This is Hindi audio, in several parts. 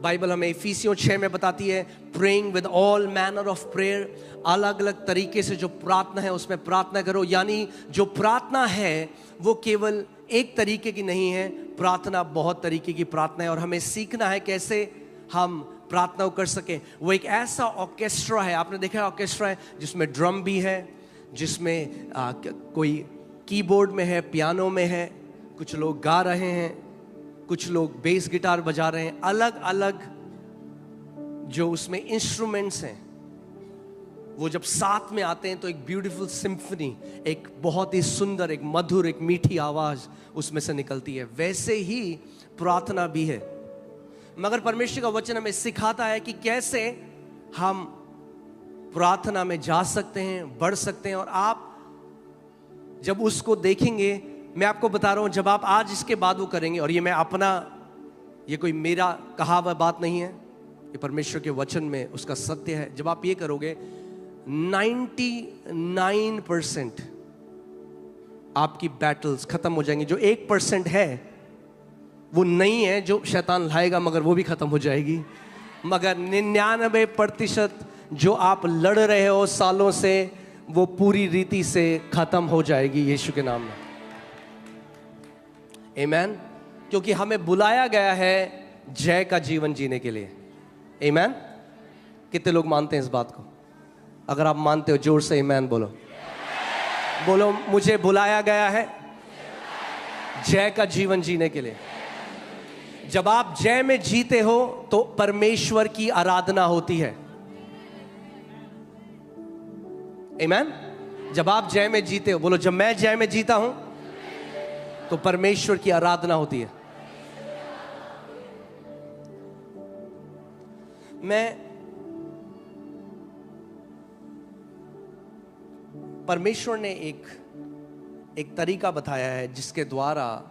बाइबल हमें इफिसियों 6 में बताती है, praying with all manner of prayer, अलग अलग तरीके से जो प्रार्थना है उसमें प्रार्थना करो। यानी जो प्रार्थना है वो केवल एक तरीके की नहीं है, प्रार्थना बहुत तरीके की प्रार्थना है, और हमें सीखना है कैसे हम प्रार्थना कर सके। वो एक ऐसा ऑर्केस्ट्रा है, आपने देखा है ऑर्केस्ट्रा है जिसमें ड्रम भी है, जिसमें कोई कीबोर्ड में है, पियानो में है, कुछ लोग गा रहे हैं, कुछ लोग बेस गिटार बजा रहे हैं, अलग अलग जो उसमें इंस्ट्रूमेंट्स हैं वो जब साथ में आते हैं तो एक ब्यूटीफुल सिम्फनी, एक बहुत ही सुंदर, एक मधुर, एक मीठी आवाज उसमें से निकलती है। वैसे ही प्रार्थना भी है। मगर परमेश्वर का वचन हमें सिखाता है कि कैसे हम प्रार्थना में जा सकते हैं, बढ़ सकते हैं। और आप जब उसको देखेंगे, मैं आपको बता रहा हूं, जब आप आज इसके बाद वो करेंगे, और ये मैं अपना, ये कोई मेरा कहा हुआ बात नहीं है, ये परमेश्वर के वचन में उसका सत्य है। जब आप ये करोगे 99% आपकी बैटल्स खत्म हो जाएंगी। जो 1% है वो नहीं है जो शैतान लाएगा, मगर वो भी खत्म हो जाएगी। मगर 99% जो आप लड़ रहे हो सालों से, वो पूरी रीति से खत्म हो जाएगी यीशु के नाम में। आमीन। क्योंकि हमें बुलाया गया है जय का जीवन जीने के लिए। आमीन। कितने लोग मानते हैं इस बात को? अगर आप मानते हो जोर से आमीन बोलो। बोलो, मुझे बुलाया गया है जय का जीवन जीने के लिए। जब आप जय में जीते हो तो परमेश्वर की आराधना होती है। आमीन। जब आप जय में जीते हो, बोलो, जब मैं जय में जीता हूं तो परमेश्वर की आराधना होती है। परमेश्वर ने एक तरीका बताया है जिसके द्वारा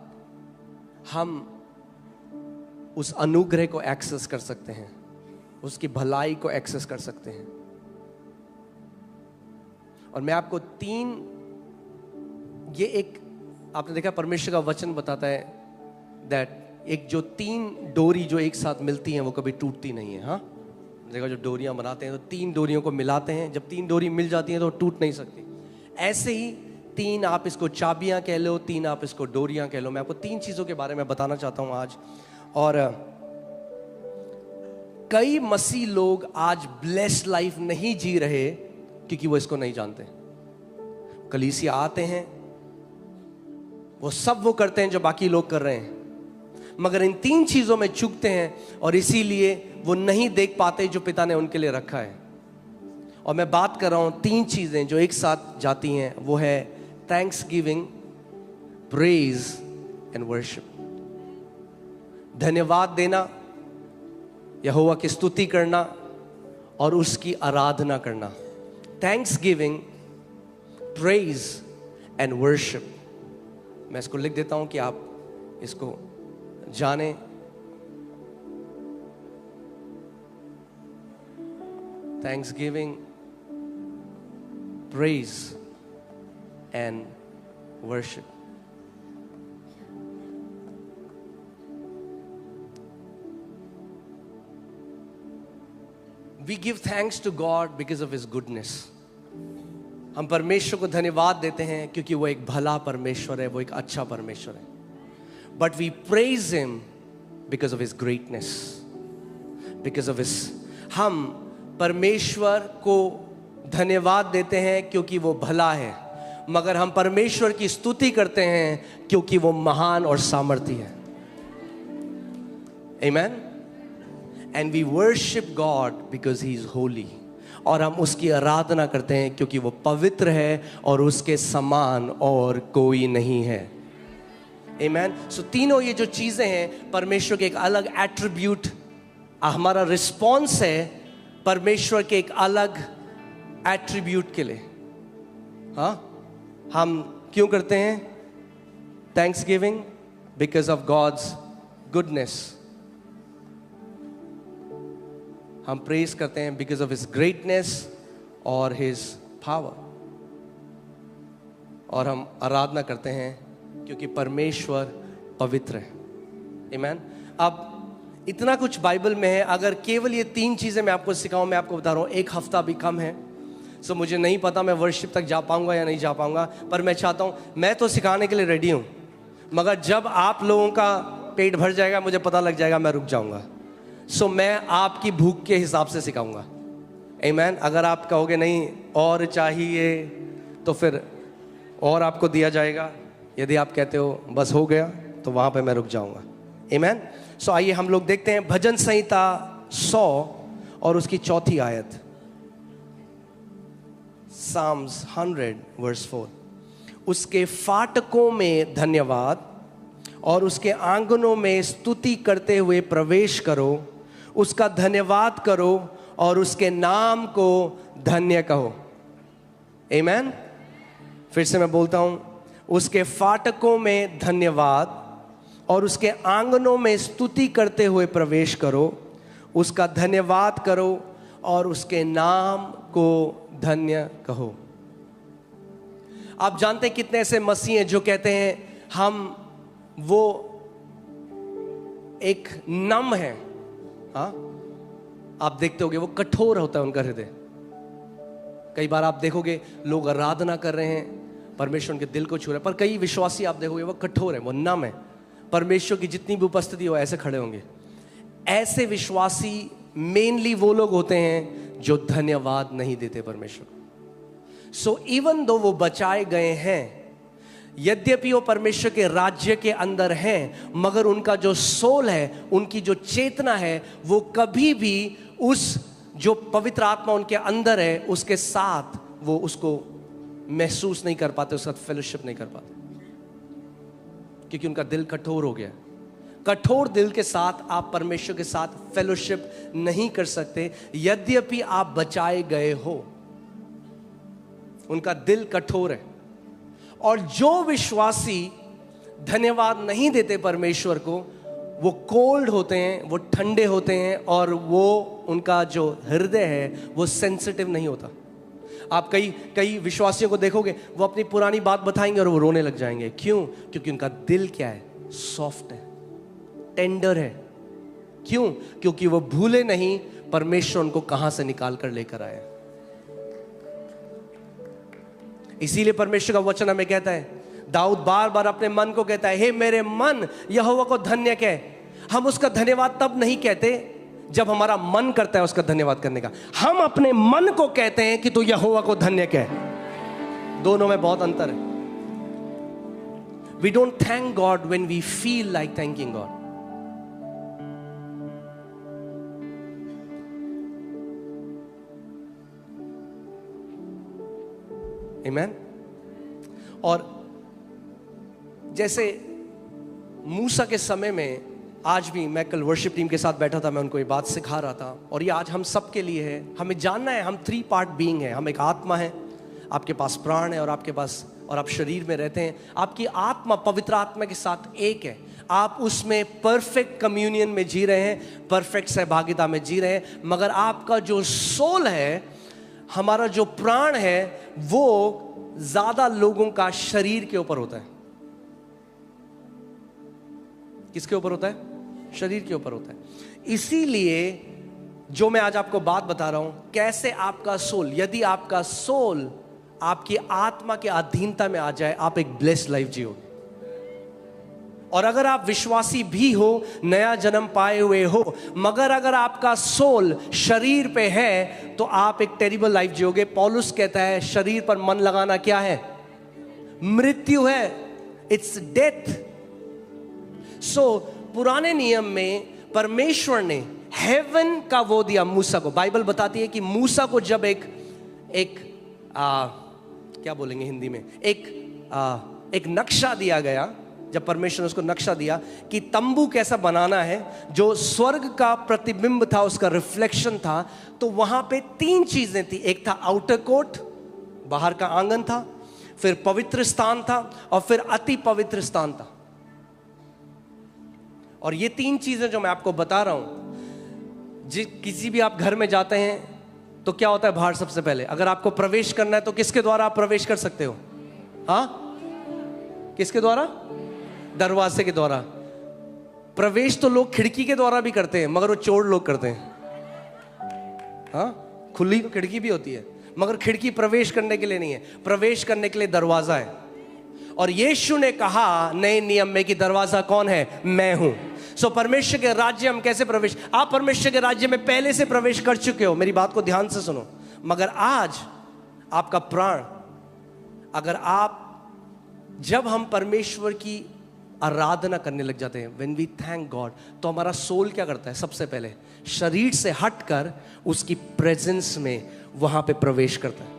हम उस अनुग्रह को एक्सेस कर सकते हैं, उसकी भलाई को एक्सेस कर सकते हैं। और मैं आपको ये एक, आपने देखा परमेश्वर का वचन बताता है दैट एक जो 3 डोरी जो एक साथ मिलती हैं वो कभी टूटती नहीं है। हाँ, देखा, जो डोरियां बनाते हैं तो 3 डोरियों को मिलाते हैं, जब 3 डोरी मिल जाती हैं तो टूट नहीं सकती। ऐसे ही 3, आप इसको चाबियां कह लो, 3 आप इसको डोरियां कह लो। मैं आपको 3 चीजों के बारे में बताना चाहता हूं आज। और कई मसीह लोग आज ब्लेस्ड लाइफ नहीं जी रहे क्योंकि वो इसको नहीं जानते। कलीसिया आते हैं, वो सब वो करते हैं जो बाकी लोग कर रहे हैं, मगर इन 3 चीजों में चूकते हैं और इसीलिए वो नहीं देख पाते जो पिता ने उनके लिए रखा है। और मैं बात कर रहा हूं 3 चीजें जो एक साथ जाती हैं, वो है thanks giving, praise and worship. धन्यवाद देना, यहोवा की स्तुति करना और उसकी आराधना करना। Thanks giving, praise and worship. मैं इसको लिख देता हूं कि आप इसको जाने। Thanks giving, praise and worship. We give thanks to God because of His goodness. हम परमेश्वर को धन्यवाद देते हैं क्योंकि वो एक भला परमेश्वर है, वो एक अच्छा परमेश्वर है। But we praise Him because of His greatness, because of His, हम परमेश्वर को धन्यवाद देते हैं क्योंकि वो भला है, मगर हम परमेश्वर की स्तुति करते हैं क्योंकि वो महान और सामर्थी है। Amen. And we worship God because He is holy. और हम उसकी आराधना करते हैं क्योंकि वो पवित्र है और उसके समान और कोई नहीं है। Amen. So तीनों ये जो चीजें हैं परमेश्वर के एक अलग एट्रीब्यूट, हमारा रिस्पॉन्स है परमेश्वर के एक अलग एट्रीब्यूट के लिए। हाँ, हम क्यों करते हैं thanksgiving? Because of God's goodness. हम प्रेज करते हैं बिकॉज ऑफ हिज ग्रेटनेस और हिज पावर। और हम आराधना करते हैं क्योंकि परमेश्वर पवित्र है। आमीन। अब इतना कुछ बाइबल में है। अगर केवल ये 3 चीज़ें मैं आपको सिखाऊं, मैं आपको बता रहा हूँ 1 हफ्ता भी कम है। सो मुझे नहीं पता मैं वर्शिप तक जा पाऊंगा या नहीं जा पाऊंगा, पर मैं चाहता हूँ, मैं तो सिखाने के लिए रेडी हूँ, मगर जब आप लोगों का पेट भर जाएगा, मुझे पता लग जाएगा, मैं रुक जाऊंगा। सो मैं आपकी भूख के हिसाब से सिखाऊंगा। आमीन। अगर आप कहोगे नहीं और चाहिए तो फिर और आपको दिया जाएगा। यदि आप कहते हो बस हो गया, तो वहां पे मैं रुक जाऊंगा। आमीन। सो आइए हम लोग देखते हैं भजन संहिता 100 और उसकी 4थी आयत। Psalms 100 verse 4। उसके फाटकों में धन्यवाद और उसके आंगनों में स्तुति करते हुए प्रवेश करो, उसका धन्यवाद करो और उसके नाम को धन्य कहो। आमीन। फिर से मैं बोलता हूं, उसके फाटकों में धन्यवाद और उसके आंगनों में स्तुति करते हुए प्रवेश करो, उसका धन्यवाद करो और उसके नाम को धन्य कहो। आप जानते हैं कितने ऐसे मसीह हैं जो कहते हैं हम वो एक नम है। हाँ, आप देखते होगे वो कठोर होता है उनका हृदय। कई बार आप देखोगे लोग आराधना कर रहे हैं, परमेश्वर उनके दिल को छू रहे हैं, पर कई विश्वासी आप देखोगे वो कठोर है, वो नम है। परमेश्वर की जितनी भी उपस्थिति हो ऐसे खड़े होंगे। ऐसे विश्वासी मेनली वो लोग होते हैं जो धन्यवाद नहीं देते परमेश्वर। सो इवन दो वो बचाए गए हैं, यद्यपि वो परमेश्वर के राज्य के अंदर हैं, मगर उनका जो सोल है, उनकी जो चेतना है, वो कभी भी उस जो पवित्र आत्मा उनके अंदर है उसके साथ वो उसको महसूस नहीं कर पाते, उसका फेलोशिप नहीं कर पाते, क्योंकि उनका दिल कठोर हो गया। कठोर दिल के साथ आप परमेश्वर के साथ फेलोशिप नहीं कर सकते, यद्यपि आप बचाए गए हो। उनका दिल कठोर है। और जो विश्वासी धन्यवाद नहीं देते परमेश्वर को, वो कोल्ड होते हैं, वो ठंडे होते हैं, और वो उनका जो हृदय है वो सेंसिटिव नहीं होता। आप कई विश्वासियों को देखोगे, वो अपनी पुरानी बात बताएंगे और वो रोने लग जाएंगे। क्यों? क्योंकि उनका दिल क्या है? सॉफ्ट है, टेंडर है। क्यों? क्योंकि वो भूले नहीं परमेश्वर उनको कहां से निकाल कर लेकर आए। इसीलिए परमेश्वर का वचन हमें कहता है, दाऊद बार बार अपने मन को कहता है, हे मेरे मन यहोवा को धन्य कह। हम उसका धन्यवाद तब नहीं कहते जब हमारा मन करता है उसका धन्यवाद करने का, हम अपने मन को कहते हैं कि तू यहोवा को धन्य कह। दोनों में बहुत अंतर है। We don't thank God when we feel like thanking God. Amen? और जैसे मूसा के समय में, आज भी मैं कल वर्शिप टीम के साथ बैठा था, मैं उनको ये बात सिखा रहा था, और ये आज हम सब के लिए है। हमें जानना है हम 3 पार्ट बीइंग है। हम एक आत्मा है, आपके पास प्राण है, और आपके पास, और आप शरीर में रहते हैं। आपकी आत्मा पवित्र आत्मा के साथ एक है। आप उसमें परफेक्ट कम्युनियन में जी रहे हैं, परफेक्ट सहभागिता में जी रहे हैं। मगर आपका जो सोल है, हमारा जो प्राण है, वो ज्यादा लोगों का शरीर के ऊपर होता है। किसके ऊपर होता है? शरीर के ऊपर होता है। इसीलिए जो मैं आज आपको बात बता रहा हूं, कैसे आपका सोल, यदि आपका सोल आपकी आत्मा के अधीनता में आ जाए, आप एक ब्लेस्ड लाइफ जियोगे। और अगर आप विश्वासी भी हो, नया जन्म पाए हुए हो, मगर अगर आपका सोल शरीर पे है, तो आप एक टेरिबल लाइफ जियोगे। पौलुस कहता है शरीर पर मन लगाना क्या है? मृत्यु है, इट्स डेथ। सो पुराने नियम में परमेश्वर ने हेवन का वो दिया मूसा को। बाइबल बताती है कि मूसा को जब क्या बोलेंगे हिंदी में, एक नक्शा दिया गया, जब परमेश्वर ने उसको नक्शा दिया कि तंबू कैसा बनाना है, जो स्वर्ग का प्रतिबिंब था, उसका रिफ्लेक्शन था, तो वहां पे 3 चीजें थी। एक था आउटर कोर्ट, बाहर का आंगन था, फिर पवित्र स्थान था, और फिर अति पवित्र स्थान था। और ये 3 चीजें जो मैं आपको बता रहा हूं, किसी भी आप घर में जाते हैं तो क्या होता है बाहर? सबसे पहले अगर आपको प्रवेश करना है तो किसके द्वारा आप प्रवेश कर सकते हो? हाँ, किसके द्वारा? दरवाजे के द्वारा। प्रवेश तो लोग खिड़की के द्वारा भी करते हैं, मगर वो चोर लोग करते हैं। हाँ, खुली तो खिड़की भी होती है, मगर खिड़की प्रवेश करने के लिए नहीं है, प्रवेश करने के लिए दरवाजा है। और यीशु ने कहा नए नियम में कि दरवाजा कौन है? मैं हूं। सो परमेश्वर के राज्य हम कैसे प्रवेश? आप परमेश्वर के राज्य में पहले से प्रवेश कर चुके हो, मेरी बात को ध्यान से सुनो। मगर आज आपका प्राण, अगर आप, जब हम परमेश्वर की आराधना करने लग जाते हैं, व्हेन वी थैंक गॉड, तो हमारा सोल क्या करता है? सबसे पहले शरीर से हटकर उसकी प्रेजेंस में वहां पे प्रवेश करता है।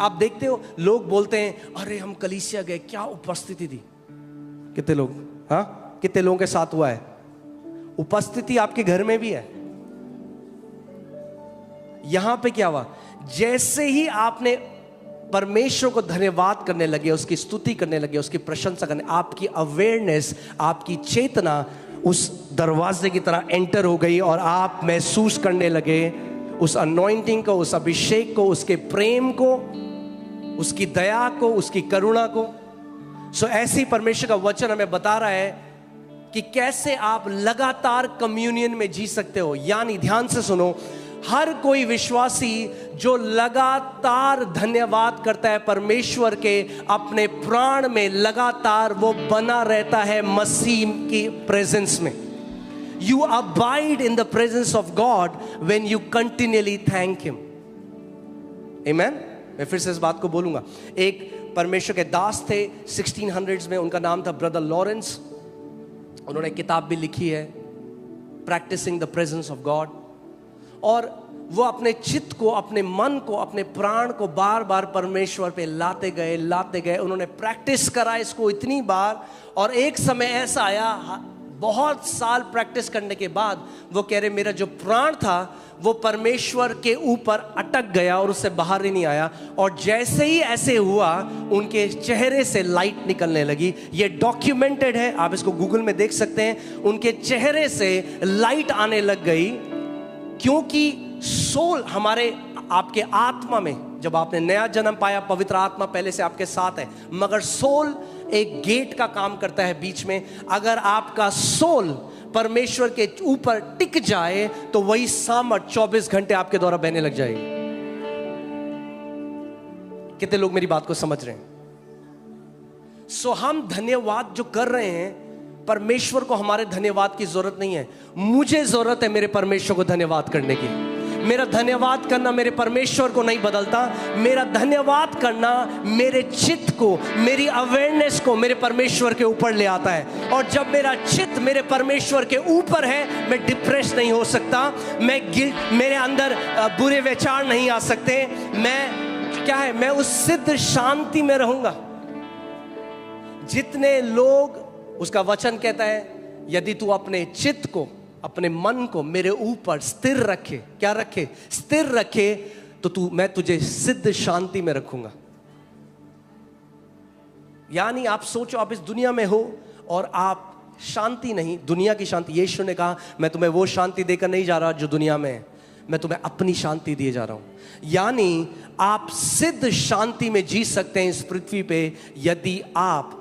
आप देखते हो लोग बोलते हैं अरे हम कलीसिया गए, क्या उपस्थिति थी। कितने लोग, हाँ, कितने लोगों के साथ हुआ है? उपस्थिति आपके घर में भी है। यहां पे क्या हुआ? जैसे ही आपने परमेश्वर को धन्यवाद करने लगे, उसकी स्तुति करने लगे, उसकी प्रशंसा करने, आपकी अवेयरनेस, आपकी चेतना उस दरवाजे की तरह एंटर हो गई और आप महसूस करने लगे उस अनॉइंटिंग को, उस अभिषेक को, उसके प्रेम को, उसकी दया को, उसकी करुणा को। सो ऐसे ही परमेश्वर का वचन हमें बता रहा है कि कैसे आप लगातार कम्युनियन में जी सकते हो। यानी ध्यान से सुनो, हर कोई विश्वासी जो लगातार धन्यवाद करता है परमेश्वर के, अपने प्राण में लगातार वो बना रहता है मसीह की प्रेजेंस में। You abide in the presence of God when you continually thank Him. Amen? मैं फिर से इस बात को बोलूंगा। एक परमेश्वर के दास थे 1600s में, उनका नाम था ब्रदर लॉरेंस। उन्होंने किताब भी लिखी है, practising the presence of God. और वो अपने चित्त को, अपने मन को, अपने प्राण को बार बार परमेश्वर पे लाते गए। उन्होंने प्रैक्टिस करा इसको इतनी बार, और एक समय ऐसा आया, बहुत साल प्रैक्टिस करने के बाद वो कह रहे मेरा जो प्राण था वो परमेश्वर के ऊपर अटक गया और उससे बाहर ही नहीं आया। और जैसे ही ऐसे हुआ, उनके चेहरे से लाइट निकलने लगी। ये डॉक्यूमेंटेड है, आप इसको गूगल में देख सकते हैं। उनके चेहरे से लाइट आने लग गई, क्योंकि सोल हमारे, आपके आत्मा में, जब आपने नया जन्म पाया, पवित्र आत्मा पहले से आपके साथ है, मगर सोल एक गेट का काम करता है बीच में। अगर आपका सोल परमेश्वर के ऊपर टिक जाए तो वही सामर्थ 24 घंटे आपके द्वारा बहने लग जाएगी। कितने लोग मेरी बात को समझ रहे हैं? सो हम धन्यवाद जो कर रहे हैं, परमेश्वर को हमारे धन्यवाद की जरूरत नहीं है। मुझे जरूरत है मेरे परमेश्वर को धन्यवाद करने की। मेरा धन्यवाद करना मेरे परमेश्वर को नहीं बदलता, मेरा धन्यवाद करना मेरे चित्त को, मेरी अवेयरनेस को मेरे परमेश्वर के ऊपर ले आता है। और जब मेरा चित्त मेरे परमेश्वर के ऊपर है, मैं डिप्रेस नहीं हो सकता, मेरे अंदर बुरे विचार नहीं आ सकते, मैं क्या है, मैं उस सिद्ध शांति में रहूंगा। जितने लोग, उसका वचन कहता है, यदि तू अपने चित्त को, अपने मन को मेरे ऊपर स्थिर रखे, क्या रखे? स्थिर रखे, तो मैं तुझे सिद्ध शांति में रखूंगा। यानी आप सोचो, आप इस दुनिया में हो और आप शांति नहीं, दुनिया की शांति। यीशु ने कहा मैं तुम्हें वो शांति देकर नहीं जा रहा जो दुनिया में है, मैं तुम्हें अपनी शांति दिए जा रहा हूं। यानी आप सिद्ध शांति में जी सकते हैं इस पृथ्वी पे, यदि आप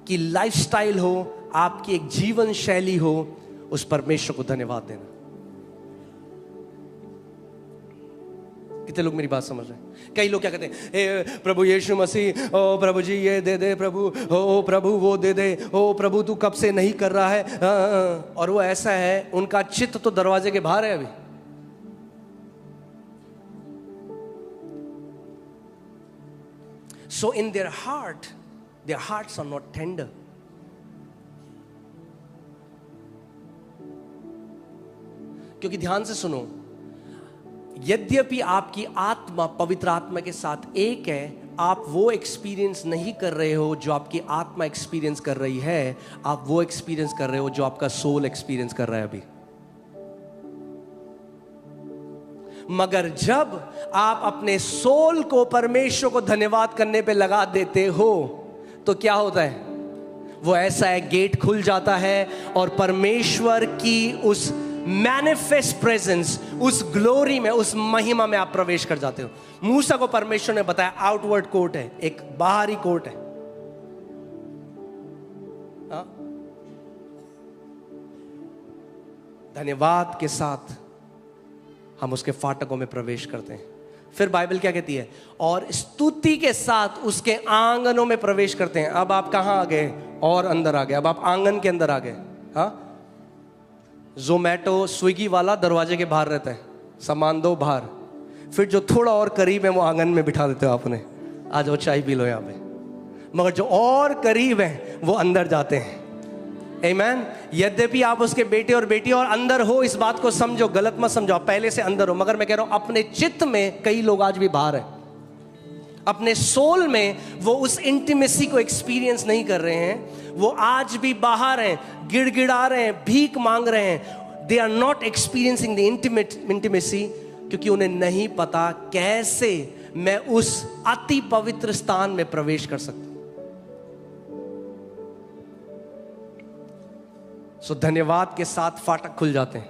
की लाइफस्टाइल हो, आपकी एक जीवन शैली हो, उस परमेश्वर को धन्यवाद देना। कितने लोग मेरी बात समझ रहे हैं? कई लोग क्या कहते हैं, ए प्रभु यीशु मसीह, ओ प्रभु जी ये दे दे प्रभु, ओ प्रभु वो दे दे, ओ प्रभु तू कब से नहीं कर रहा है। और वो ऐसा है, उनका चित्त तो दरवाजे के बाहर है अभी। So in their hearts are not tender. क्योंकि ध्यान से सुनो, यद्यपि आपकी आत्मा पवित्र आत्मा के साथ एक है, आप वो एक्सपीरियंस नहीं कर रहे हो जो आपकी आत्मा एक्सपीरियंस कर रही है, आप वो एक्सपीरियंस कर रहे हो जो आपका सोल एक्सपीरियंस कर रहा है अभी। मगर जब आप अपने सोल को परमेश्वर को धन्यवाद करने पे लगा देते हो, तो क्या होता है? वो ऐसा है, गेट खुल जाता है और परमेश्वर की उस मैनिफेस्ट प्रेजेंस, उस ग्लोरी में, उस महिमा में आप प्रवेश कर जाते हो। मूसा को परमेश्वर ने बताया आउटवर्ड कोर्ट है, एक बाहरी कोर्ट है। धन्यवाद के साथ हम उसके फाटकों में प्रवेश करते हैं। फिर बाइबल क्या कहती है? और स्तुति के साथ उसके आंगनों में प्रवेश करते हैं। अब आप कहाँ आ गए? और अंदर आ गए। अब आप आंगन के अंदर आ गए। हाँ, जोमैटो स्विगी वाला दरवाजे के बाहर रहता है, सामान दो बाहर, फिर जो थोड़ा और करीब है वो आंगन में बिठा देते हो आपने, आ जाओ चाय पी लो यहाँ पे। मगर जो और करीब है वो अंदर जाते हैं। आमीन। यद्यपि आप उसके बेटे और बेटी और अंदर हो, इस बात को समझो, गलत मत समझो, आप पहले से अंदर हो। मगर मैं कह रहा हूं अपने चित्त में कई लोग आज भी बाहर हैं, अपने सोल में वो उस इंटीमेसी को एक्सपीरियंस नहीं कर रहे हैं, वो आज भी बाहर हैं, गिड़गिड़ा रहे हैं, भीख मांग रहे हैं। They are not experiencing the intimacy, क्योंकि उन्हें नहीं पता कैसे मैं उस अति पवित्र स्थान में प्रवेश कर सकता हूं। सो धन्यवाद के साथ फाटक खुल जाते हैं।